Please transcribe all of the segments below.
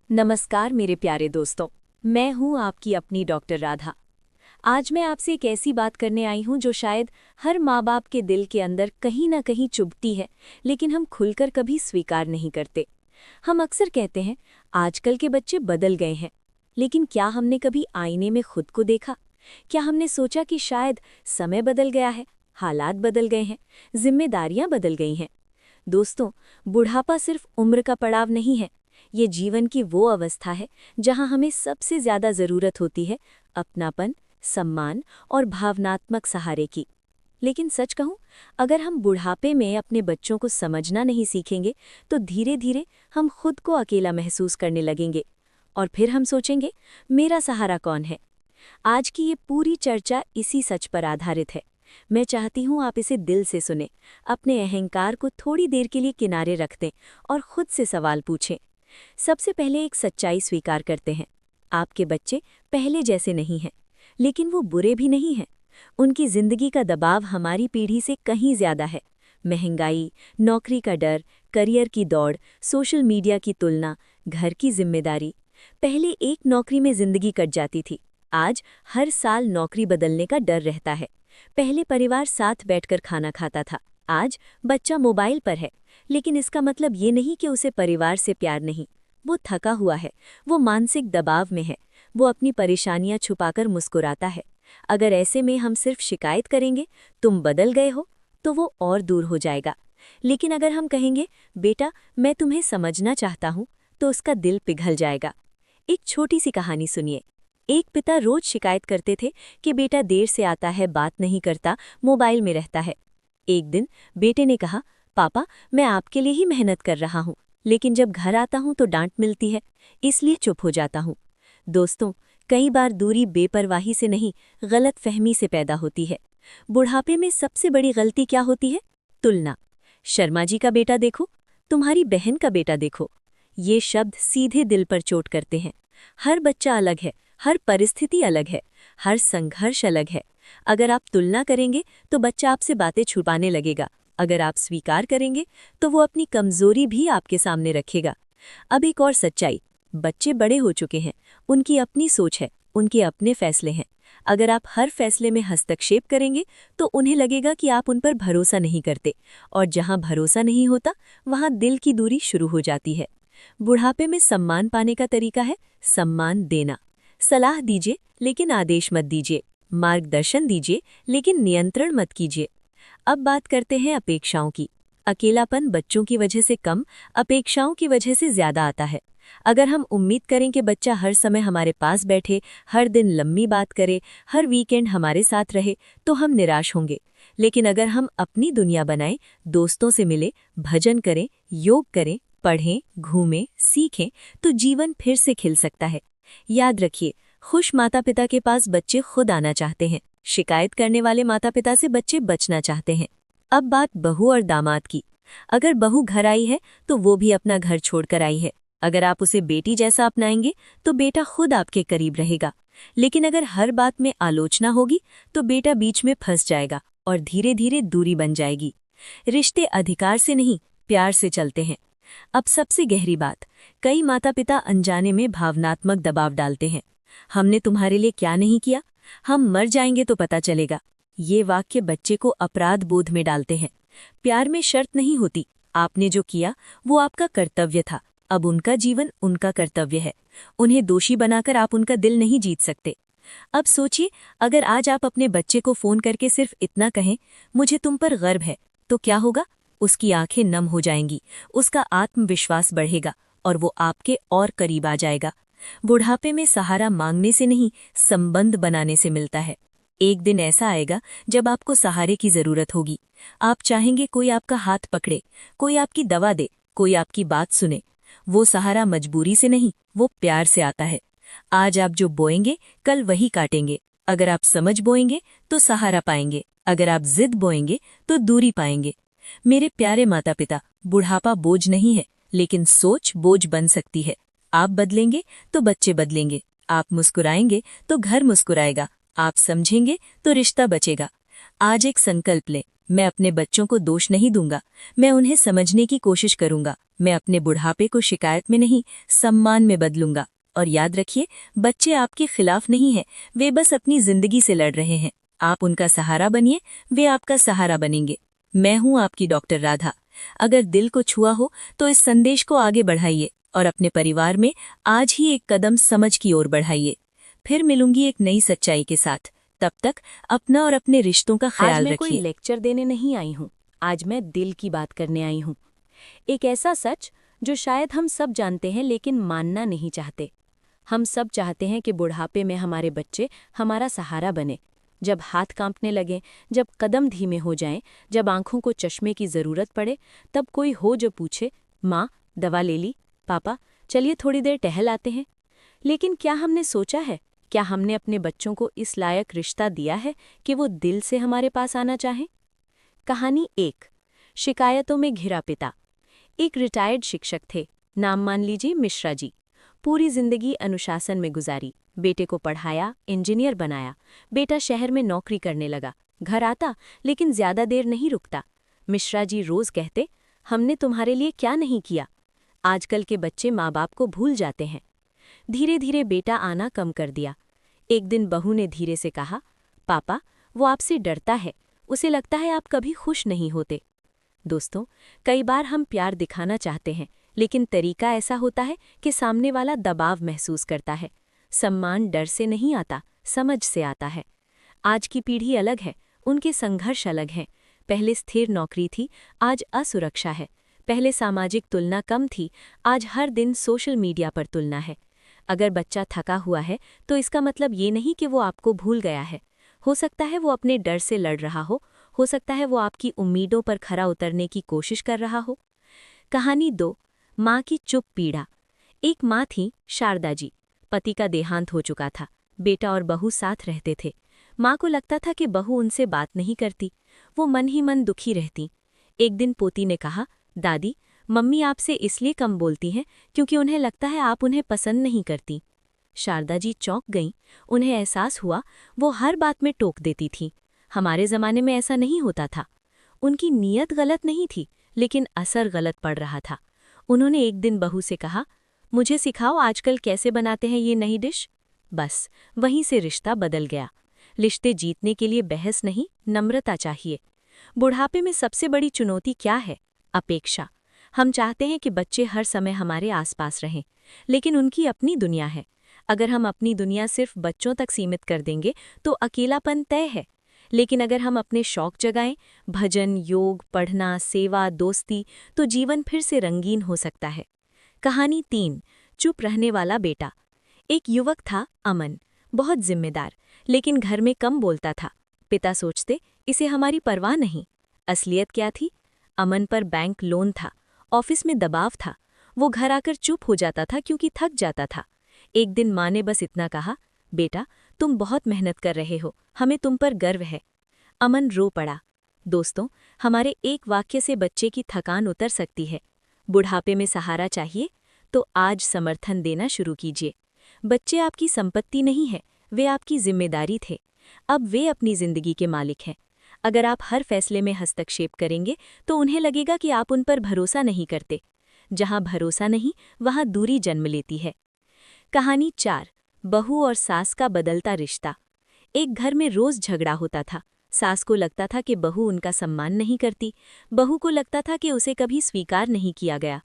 नमस्कार मेरे प्यारे दोस्तों। मैं हूं आपकी अपनी डॉक्टर राधा। आज मैं आपसे एक ऐसी बात करने आई हूं जो शायद हर माँ बाप के दिल के अंदर कहीं ना कहीं चुभती है, लेकिन हम खुलकर कभी स्वीकार नहीं करते। हम अक्सर कहते हैं आजकल के बच्चे बदल गए हैं, लेकिन क्या हमने कभी आईने में खुद को देखा? क्या हमने सोचा कि शायद समय बदल गया है, हालात बदल गए हैं, जिम्मेदारियां बदल गई हैं? दोस्तों, बुढ़ापा सिर्फ उम्र का पड़ाव नहीं है। ये जीवन की वो अवस्था है जहां हमें सबसे ज्यादा जरूरत होती है अपनापन, सम्मान और भावनात्मक सहारे की। लेकिन सच कहूं, अगर हम बुढ़ापे में अपने बच्चों को समझना नहीं सीखेंगे तो धीरे धीरे हम खुद को अकेला महसूस करने लगेंगे और फिर हम सोचेंगे, मेरा सहारा कौन है? आज की ये पूरी चर्चा इसी सच पर आधारित है। मैं चाहती हूँ आप इसे दिल से सुनें, अपने अहंकार को थोड़ी देर के लिए किनारे रख दें और खुद से सवाल पूछें। सबसे पहले एक सच्चाई स्वीकार करते हैं। आपके बच्चे पहले जैसे नहीं हैं, लेकिन वो बुरे भी नहीं हैं। उनकी जिंदगी का दबाव हमारी पीढ़ी से कहीं ज्यादा है। महंगाई, नौकरी का डर, करियर की दौड़, सोशल मीडिया की तुलना, घर की जिम्मेदारी। पहले एक नौकरी में जिंदगी कट जाती थी, आज हर साल नौकरी बदलने का डर रहता है। पहले परिवार साथ बैठकर खाना खाता था, आज बच्चा मोबाइल पर है। लेकिन इसका मतलब ये नहीं कि उसे परिवार से प्यार नहीं। वो थका हुआ है, वो मानसिक दबाव में है, वो अपनी परेशानियां छुपाकर मुस्कुराता है। अगर ऐसे में हम सिर्फ शिकायत करेंगे, तुम बदल गए हो, तो वो और दूर हो जाएगा। लेकिन अगर हम कहेंगे, बेटा मैं तुम्हें समझना चाहता हूँ, तो उसका दिल पिघल जाएगा। एक छोटी सी कहानी सुनिए। एक पिता रोज शिकायत करते थे कि बेटा देर से आता है, बात नहीं करता, मोबाइल में रहता है। एक दिन बेटे ने कहा, पापा मैं आपके लिए ही मेहनत कर रहा हूँ, लेकिन जब घर आता हूँ तो डांट मिलती है, इसलिए चुप हो जाता हूँ। दोस्तों, कई बार दूरी बेपरवाही से नहीं, गलतफहमी से पैदा होती है। बुढ़ापे में सबसे बड़ी गलती क्या होती है? तुलना। शर्मा जी का बेटा देखो, तुम्हारी बहन का बेटा देखो। ये शब्द सीधे दिल पर चोट करते हैं। हर बच्चा अलग है, हर परिस्थिति अलग है, हर संघर्ष अलग है। अगर आप तुलना करेंगे तो बच्चा आपसे बातें छुपाने लगेगा। अगर आप स्वीकार करेंगे तो वो अपनी कमजोरी भी आपके सामने रखेगा। अब एक और सच्चाई, बच्चे बड़े हो चुके हैं, उनकी अपनी सोच है, उनके अपने फैसले हैं। अगर आप हर फैसले में हस्तक्षेप करेंगे तो उन्हें लगेगा कि आप उन पर भरोसा नहीं करते, और जहां भरोसा नहीं होता वहां दिल की दूरी शुरू हो जाती है। बुढ़ापे में सम्मान पाने का तरीका है सम्मान देना। सलाह दीजिए लेकिन आदेश मत दीजिए, मार्गदर्शन दीजिए लेकिन नियंत्रण मत कीजिए। अब बात करते हैं अपेक्षाओं की। अकेलापन बच्चों की वजह से कम, अपेक्षाओं की वजह से ज्यादा आता है। अगर हम उम्मीद करें कि बच्चा हर समय हमारे पास बैठे, हर दिन लंबी बात करे, हर वीकेंड हमारे साथ रहे, तो हम निराश होंगे। लेकिन अगर हम अपनी दुनिया बनाएं, दोस्तों से मिले, भजन करें, योग करें, पढ़ें, घूमें, सीखें, तो जीवन फिर से खिल सकता है। याद रखिए, खुश माता पिता के पास बच्चे खुद आना चाहते हैं, शिकायत करने वाले माता पिता से बच्चे बचना चाहते हैं। अब बात बहू और दामाद की। अगर बहू घर आई है तो वो भी अपना घर छोड़कर आई है। अगर आप उसे बेटी जैसा अपनाएंगे तो बेटा खुद आपके करीब रहेगा। लेकिन अगर हर बात में आलोचना होगी तो बेटा बीच में फंस जाएगा और धीरे धीरे दूरी बन जाएगी। रिश्ते अधिकार से नहीं, प्यार से चलते हैं। अब सबसे गहरी बात, कई माता पिता अनजाने में भावनात्मक दबाव डालते हैं। हमने तुम्हारे लिए क्या नहीं किया, हम मर जाएंगे तो पता चलेगा। ये वाक्य बच्चे को अपराध बोध में डालते हैं। प्यार में शर्त नहीं होती, आपने जो किया वो आपका कर्तव्य था, अब उनका जीवन उनका कर्तव्य है। उन्हें दोषी बनाकर आप उनका दिल नहीं जीत सकते। अब सोचिए, अगर आज आप अपने बच्चे को फोन करके सिर्फ इतना कहें, मुझे तुम पर गर्व है, तो क्या होगा? उसकी आंखें नम हो जाएंगी, उसका आत्मविश्वास बढ़ेगा और वो आपके और करीब आ जाएगा। बुढ़ापे में सहारा मांगने से नहीं, संबंध बनाने से मिलता है। एक दिन ऐसा आएगा जब आपको सहारे की जरूरत होगी। आप चाहेंगे कोई आपका हाथ पकड़े, कोई आपकी दवा दे, कोई आपकी बात सुने। वो सहारा मजबूरी से नहीं, वो प्यार से आता है। आज आप जो बोएंगे कल वही काटेंगे। अगर आप समझ बोएंगे तो सहारा पाएंगे, अगर आप जिद बोएंगे तो दूरी पाएंगे। मेरे प्यारे माता पिता, बुढ़ापा बोझ नहीं है, लेकिन सोच बोझ बन सकती है। आप बदलेंगे तो बच्चे बदलेंगे, आप मुस्कुराएंगे तो घर मुस्कुराएगा, आप समझेंगे तो रिश्ता बचेगा। आज एक संकल्प लें, मैं अपने बच्चों को दोष नहीं दूंगा, मैं उन्हें समझने की कोशिश करूंगा। मैं अपने बुढ़ापे को शिकायत में नहीं, सम्मान में बदलूंगा। और याद रखिए, बच्चे आपके खिलाफ नहीं हैं, वे बस अपनी जिंदगी से लड़ रहे हैं। आप उनका सहारा बनिए, वे आपका सहारा बनेंगे। मैं हूं आपकी डॉक्टर राधा। अगर दिल को छुआ हो तो इस संदेश को आगे बढ़ाइए और अपने परिवार में आज ही एक कदम समझ की ओर बढ़ाइए। फिर मिलूंगी एक नई सच्चाई के साथ। तब तक अपना और अपने रिश्तों का ख्याल रखिए। आज मैं कोई लेक्चर देने नहीं आई हूँ, आज मैं दिल की बात करने आई हूँ। एक ऐसा सच जो शायद हम सब जानते हैं लेकिन मानना नहीं चाहते। हम सब चाहते हैं कि बुढ़ापे में हमारे बच्चे हमारा सहारा बने। जब हाथ कांपने लगें, जब कदम धीमे हो जाएं, जब आंखों को चश्मे की ज़रूरत पड़े, तब कोई हो जो पूछे, माँ दवा ले ली, पापा चलिए थोड़ी देर टहल आते हैं। लेकिन क्या हमने सोचा है, क्या हमने अपने बच्चों को इस लायक रिश्ता दिया है कि वो दिल से हमारे पास आना चाहें? कहानी 1। शिकायतों में घिरा पिता। एक रिटायर्ड शिक्षक थे, नाम मान लीजिए मिश्रा जी। पूरी जिंदगी अनुशासन में गुजारी, बेटे को पढ़ाया, इंजीनियर बनाया। बेटा शहर में नौकरी करने लगा, घर आता लेकिन ज्यादा देर नहीं रुकता। मिश्रा जी रोज कहते, हमने तुम्हारे लिए क्या नहीं किया। आजकल के बच्चे माँ बाप को भूल जाते हैं। धीरे धीरे बेटा आना कम कर दिया। एक दिन बहू ने धीरे से कहा, पापा वो आपसे डरता है, उसे लगता है आप कभी खुश नहीं होते। दोस्तों, कई बार हम प्यार दिखाना चाहते हैं लेकिन तरीका ऐसा होता है कि सामने वाला दबाव महसूस करता है। सम्मान डर से नहीं आता, समझ से आता है। आज की पीढ़ी अलग है, उनके संघर्ष अलग हैं। पहले स्थिर नौकरी थी, आज असुरक्षा है। पहले सामाजिक तुलना कम थी, आज हर दिन सोशल मीडिया पर तुलना है। अगर बच्चा थका हुआ है तो इसका मतलब ये नहीं कि वो आपको भूल गया है। हो सकता है वो अपने डर से लड़ रहा हो सकता है वो आपकी उम्मीदों पर खरा उतरने की कोशिश कर रहा हो। कहानी 2। माँ की चुप पीड़ा। एक माँ थी, शारदा जी। पति का देहांत हो चुका था, बेटा और बहू साथ रहते थे। माँ को लगता था कि बहू उनसे बात नहीं करती, वो मन ही मन दुखी रहती। एक दिन पोती ने कहा, दादी मम्मी आपसे इसलिए कम बोलती हैं क्योंकि उन्हें लगता है आप उन्हें पसंद नहीं करती। शारदा जी चौंक गईं, उन्हें एहसास हुआ वो हर बात में टोक देती थीं। हमारे ज़माने में ऐसा नहीं होता था। उनकी नीयत गलत नहीं थी, लेकिन असर गलत पड़ रहा था। उन्होंने एक दिन बहू से कहा, मुझे सिखाओ आजकल कैसे बनाते हैं ये नई डिश। बस वहीं से रिश्ता बदल गया। रिश्ते जीतने के लिए बहस नहीं, नम्रता चाहिए। बुढ़ापे में सबसे बड़ी चुनौती क्या है? अपेक्षा। हम चाहते हैं कि बच्चे हर समय हमारे आसपास रहें, लेकिन उनकी अपनी दुनिया है। अगर हम अपनी दुनिया सिर्फ बच्चों तक सीमित कर देंगे तो अकेलापन तय है। लेकिन अगर हम अपने शौक जगाएं, भजन, योग, पढ़ना, सेवा, दोस्ती, तो जीवन फिर से रंगीन हो सकता है। कहानी 3। चुप रहने वाला बेटा। एक युवक था, अमन, बहुत जिम्मेदार, लेकिन घर में कम बोलता था। पिता सोचते, इसे हमारी परवाह नहीं। असलियत क्या थी? अमन पर बैंक लोन था, ऑफिस में दबाव था। वो घर आकर चुप हो जाता था क्योंकि थक जाता था। एक दिन माँ ने बस इतना कहा, बेटा तुम बहुत मेहनत कर रहे हो, हमें तुम पर गर्व है। अमन रो पड़ा। दोस्तों, हमारे एक वाक्य से बच्चे की थकान उतर सकती है। बुढ़ापे में सहारा चाहिए तो आज समर्थन देना शुरू कीजिए। बच्चे आपकी संपत्ति नहीं है, वे आपकी जिम्मेदारी थे। अब वे अपनी जिंदगी के मालिक हैं। अगर आप हर फैसले में हस्तक्षेप करेंगे तो उन्हें लगेगा कि आप उन पर भरोसा नहीं करते। जहां भरोसा नहीं, वहां दूरी जन्म लेती है। कहानी 4। बहू और सास का बदलता रिश्ता। एक घर में रोज झगड़ा होता था। सास को लगता था कि बहू उनका सम्मान नहीं करती, बहू को लगता था कि उसे कभी स्वीकार नहीं किया गया।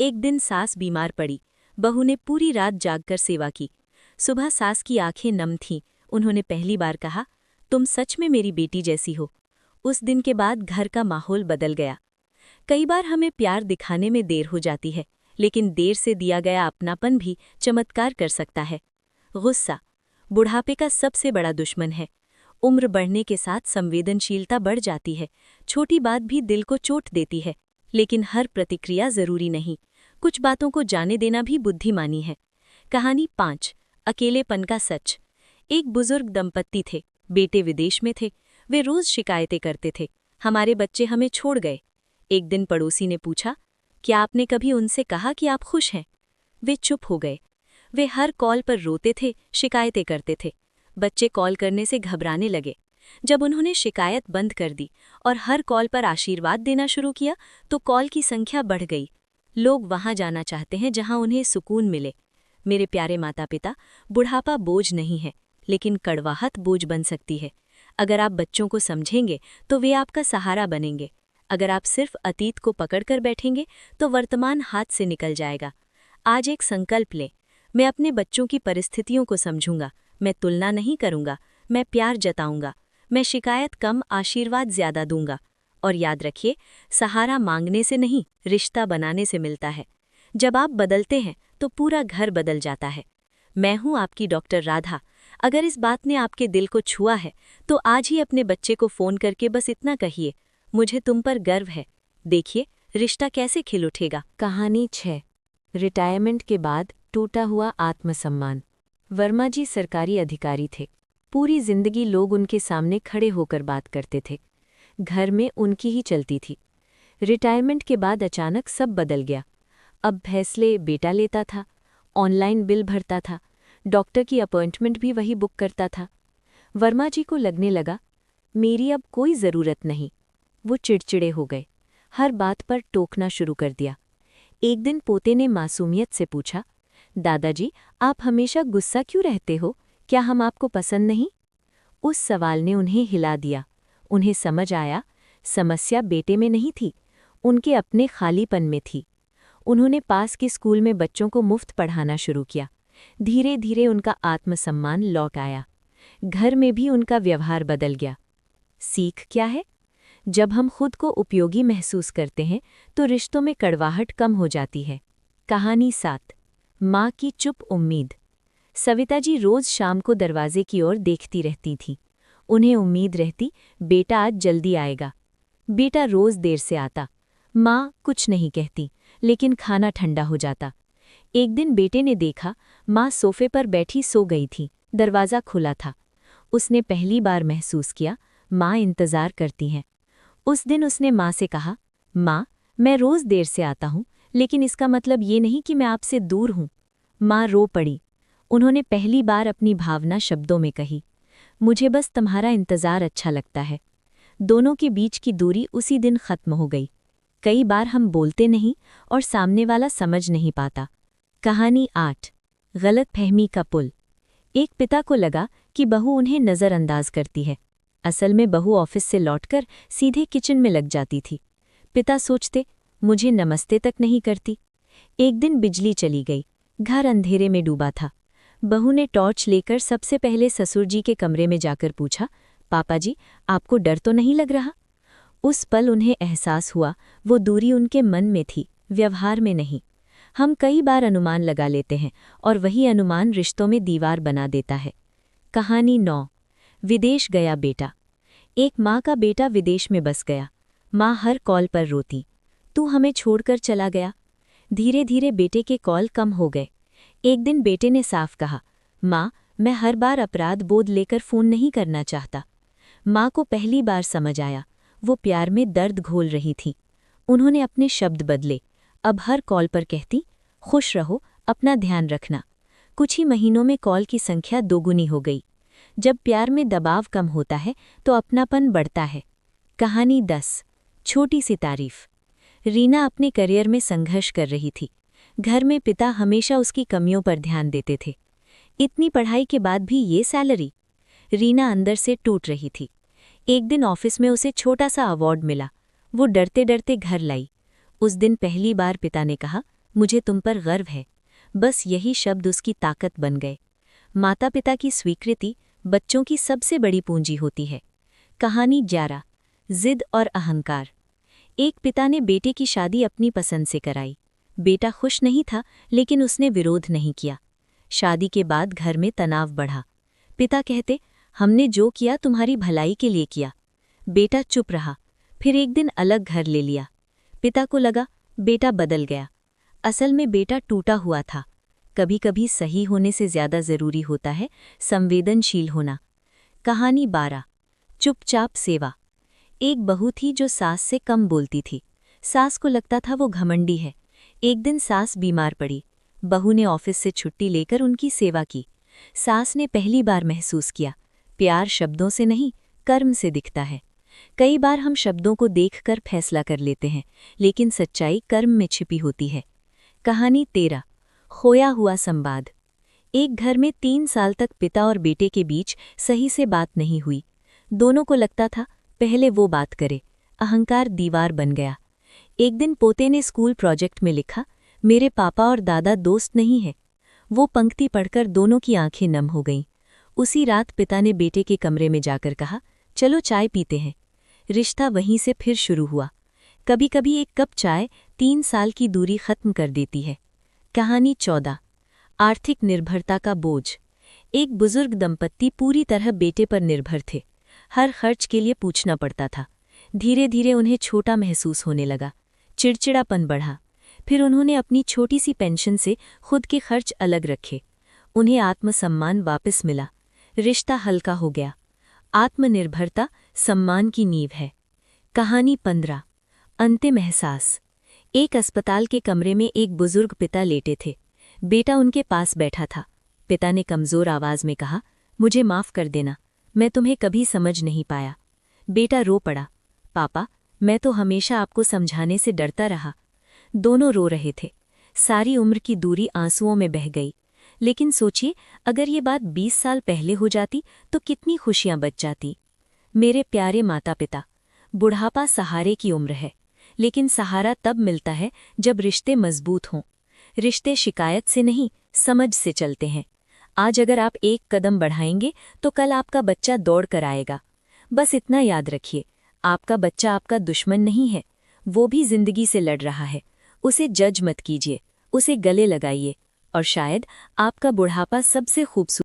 एक दिन सास बीमार पड़ी, बहू ने पूरी रात जागकर सेवा की। सुबह सास की आंखें नम थीं, उन्होंने पहली बार कहा, तुम सच में मेरी बेटी जैसी हो। उस दिन के बाद घर का माहौल बदल गया। कई बार हमें प्यार दिखाने में देर हो जाती है, लेकिन देर से दिया गया अपनापन भी चमत्कार कर सकता है। गुस्सा बुढ़ापे का सबसे बड़ा दुश्मन है। उम्र बढ़ने के साथ संवेदनशीलता बढ़ जाती है। छोटी बात भी दिल को चोट देती है, लेकिन हर प्रतिक्रिया जरूरी नहीं। कुछ बातों को जाने देना भी बुद्धिमानी है। कहानी 5। अकेलेपन का सच। एक बुजुर्ग दंपत्ति थे, बेटे विदेश में थे। वे रोज शिकायतें करते थे, हमारे बच्चे हमें छोड़ गए। एक दिन पड़ोसी ने पूछा, क्या आपने कभी उनसे कहा कि आप खुश हैं? वे चुप हो गए। वे हर कॉल पर रोते थे, शिकायतें करते थे। बच्चे कॉल करने से घबराने लगे। जब उन्होंने शिकायत बंद कर दी और हर कॉल पर आशीर्वाद देना शुरू किया तो कॉल की संख्या बढ़ गई। लोग वहां जाना चाहते हैं जहां उन्हें सुकून मिले। मेरे प्यारे माता पिता, बुढ़ापा बोझ नहीं है, लेकिन कड़वाहट बोझ बन सकती है। अगर आप बच्चों को समझेंगे तो वे आपका सहारा बनेंगे। अगर आप सिर्फ अतीत को पकड़कर बैठेंगे तो वर्तमान हाथ से निकल जाएगा। आज एक संकल्प लें, मैं अपने बच्चों की परिस्थितियों को समझूंगा, मैं तुलना नहीं करूंगा, मैं प्यार जताऊंगा, मैं शिकायत कम आशीर्वाद ज्यादा दूंगा। और याद रखिए, सहारा मांगने से नहीं, रिश्ता बनाने से मिलता है। जब आप बदलते हैं तो पूरा घर बदल जाता है। मैं हूं आपकी डॉक्टर राधा। अगर इस बात ने आपके दिल को छुआ है तो आज ही अपने बच्चे को फोन करके बस इतना कहिए, मुझे तुम पर गर्व है। देखिए रिश्ता कैसे खिल उठेगा। कहानी 6। रिटायरमेंट के बाद टूटा हुआ आत्मसम्मान। वर्मा जी सरकारी अधिकारी थे। पूरी जिंदगी लोग उनके सामने खड़े होकर बात करते थे। घर में उनकी ही चलती थी। रिटायरमेंट के बाद अचानक सब बदल गया। अब फैसले बेटा लेता था, ऑनलाइन बिल भरता था, डॉक्टर की अपॉइंटमेंट भी वही बुक करता था। वर्मा जी को लगने लगा, मेरी अब कोई ज़रूरत नहीं। वो चिड़चिड़े हो गए, हर बात पर टोकना शुरू कर दिया। एक दिन पोते ने मासूमियत से पूछा, दादाजी आप हमेशा गुस्सा क्यों रहते हो, क्या हम आपको पसंद नहीं? उस सवाल ने उन्हें हिला दिया। उन्हें समझ आया, समस्या बेटे में नहीं थी, उनके अपने खालीपन में थी। उन्होंने पास के स्कूल में बच्चों को मुफ्त पढ़ाना शुरू किया। धीरे धीरे उनका आत्मसम्मान लौट आया। घर में भी उनका व्यवहार बदल गया। सीख क्या है? जब हम खुद को उपयोगी महसूस करते हैं तो रिश्तों में कड़वाहट कम हो जाती है। कहानी 7। माँ की चुप उम्मीद। सविता जी रोज शाम को दरवाजे की ओर देखती रहती थीं। उन्हें उम्मीद रहती, बेटा आज जल्दी आएगा। बेटा रोज देर से आता। माँ कुछ नहीं कहती, लेकिन खाना ठंडा हो जाता। एक दिन बेटे ने देखा, माँ सोफे पर बैठी सो गई थी, दरवाज़ा खुला था। उसने पहली बार महसूस किया, माँ इंतज़ार करती हैं। उस दिन उसने माँ से कहा, माँ मैं रोज़ देर से आता हूँ, लेकिन इसका मतलब ये नहीं कि मैं आपसे दूर हूँ। माँ रो पड़ी। उन्होंने पहली बार अपनी भावना शब्दों में कही, मुझे बस तुम्हारा इंतज़ार अच्छा लगता है। दोनों के बीच की दूरी उसी दिन खत्म हो गई। कई बार हम बोलते नहीं और सामने वाला समझ नहीं पाता। कहानी 8। गलतफहमी का पुल। एक पिता को लगा कि बहू उन्हें नज़रअंदाज करती है। असल में बहू ऑफिस से लौटकर सीधे किचन में लग जाती थी। पिता सोचते, मुझे नमस्ते तक नहीं करती। एक दिन बिजली चली गई, घर अंधेरे में डूबा था। बहू ने टॉर्च लेकर सबसे पहले ससुर जी के कमरे में जाकर पूछा, पापा जी आपको डर तो नहीं लग रहा? उस पल उन्हें एहसास हुआ, वो दूरी उनके मन में थी, व्यवहार में नहीं। हम कई बार अनुमान लगा लेते हैं और वही अनुमान रिश्तों में दीवार बना देता है। कहानी 9। विदेश गया बेटा। एक माँ का बेटा विदेश में बस गया। माँ हर कॉल पर रोती, तू हमें छोड़कर चला गया। धीरे धीरे बेटे के कॉल कम हो गए। एक दिन बेटे ने साफ कहा, माँ मैं हर बार अपराध बोध लेकर फ़ोन नहीं करना चाहता। माँ को पहली बार समझ आया, वो प्यार में दर्द घोल रही थी। उन्होंने अपने शब्द बदले। अब हर कॉल पर कहती, खुश रहो, अपना ध्यान रखना। कुछ ही महीनों में कॉल की संख्या दोगुनी हो गई। जब प्यार में दबाव कम होता है तो अपनापन बढ़ता है। कहानी 10। छोटी सी तारीफ। रीना अपने करियर में संघर्ष कर रही थी। घर में पिता हमेशा उसकी कमियों पर ध्यान देते थे। इतनी पढ़ाई के बाद भी ये सैलरी? रीना अंदर से टूट रही थी। एक दिन ऑफिस में उसे छोटा सा अवार्ड मिला। वो डरते डरते घर लाई। उस दिन पहली बार पिता ने कहा, मुझे तुम पर गर्व है। बस यही शब्द उसकी ताकत बन गए। माता पिता की स्वीकृति बच्चों की सबसे बड़ी पूंजी होती है। कहानी 11। जिद और अहंकार। एक पिता ने बेटे की शादी अपनी पसंद से कराई। बेटा खुश नहीं था, लेकिन उसने विरोध नहीं किया। शादी के बाद घर में तनाव बढ़ा। पिता कहते, हमने जो किया तुम्हारी भलाई के लिए किया। बेटा चुप रहा। फिर एक दिन अलग घर ले लिया। पिता को लगा बेटा बदल गया। असल में बेटा टूटा हुआ था। कभी कभी सही होने से ज्यादा जरूरी होता है संवेदनशील होना। कहानी 12। चुपचाप सेवा। एक बहू थी जो सास से कम बोलती थी। सास को लगता था वो घमंडी है। एक दिन सास बीमार पड़ी। बहू ने ऑफिस से छुट्टी लेकर उनकी सेवा की। सास ने पहली बार महसूस किया, प्यार शब्दों से नहीं, कर्म से दिखता है। कई बार हम शब्दों को देखकर फैसला कर लेते हैं, लेकिन सच्चाई कर्म में छिपी होती है। कहानी 13, खोया हुआ संवाद। एक घर में 3 साल तक पिता और बेटे के बीच सही से बात नहीं हुई। दोनों को लगता था पहले वो बात करे। अहंकार दीवार बन गया। एक दिन पोते ने स्कूल प्रोजेक्ट में लिखा, मेरे पापा और दादा दोस्त नहीं है। वो पंक्ति पढ़कर दोनों की आंखें नम हो गईं। उसी रात पिता ने बेटे के कमरे में जाकर कहा, चलो चाय पीते हैं। रिश्ता वहीं से फिर शुरू हुआ। कभी कभी एक कप चाय 3 साल की दूरी खत्म कर देती है। कहानी 14, आर्थिक निर्भरता का बोझ। एक बुजुर्ग दंपत्ति पूरी तरह बेटे पर निर्भर थे। हर खर्च के लिए पूछना पड़ता था। धीरे धीरे उन्हें छोटा महसूस होने लगा। चिड़चिड़ापन बढ़ा। फिर उन्होंने अपनी छोटी सी पेंशन से खुद के खर्च अलग रखे। उन्हें आत्मसम्मान वापस मिला। रिश्ता हल्का हो गया। आत्मनिर्भरता सम्मान की नींव है। कहानी 15, अंतिम एहसास। एक अस्पताल के कमरे में एक बुजुर्ग पिता लेटे थे। बेटा उनके पास बैठा था। पिता ने कमजोर आवाज में कहा, मुझे माफ कर देना, मैं तुम्हें कभी समझ नहीं पाया। बेटा रो पड़ा, पापा, मैं तो हमेशा आपको समझाने से डरता रहा। दोनों रो रहे थे। सारी उम्र की दूरी आंसुओं में बह गई। लेकिन सोचिए, अगर ये बात 20 साल पहले हो जाती तो कितनी खुशियां बच जाती। मेरे प्यारे माता पिता, बुढ़ापा सहारे की उम्र है, लेकिन सहारा तब मिलता है जब रिश्ते मजबूत हों। रिश्ते शिकायत से नहीं, समझ से चलते हैं। आज अगर आप एक कदम बढ़ाएंगे तो कल आपका बच्चा दौड़ कर आएगा। बस इतना याद रखिए, आपका बच्चा आपका दुश्मन नहीं है। वो भी जिंदगी से लड़ रहा है। उसे जज मत कीजिए, उसे गले लगाइए, और शायद आपका बुढ़ापा सबसे खूबसूरत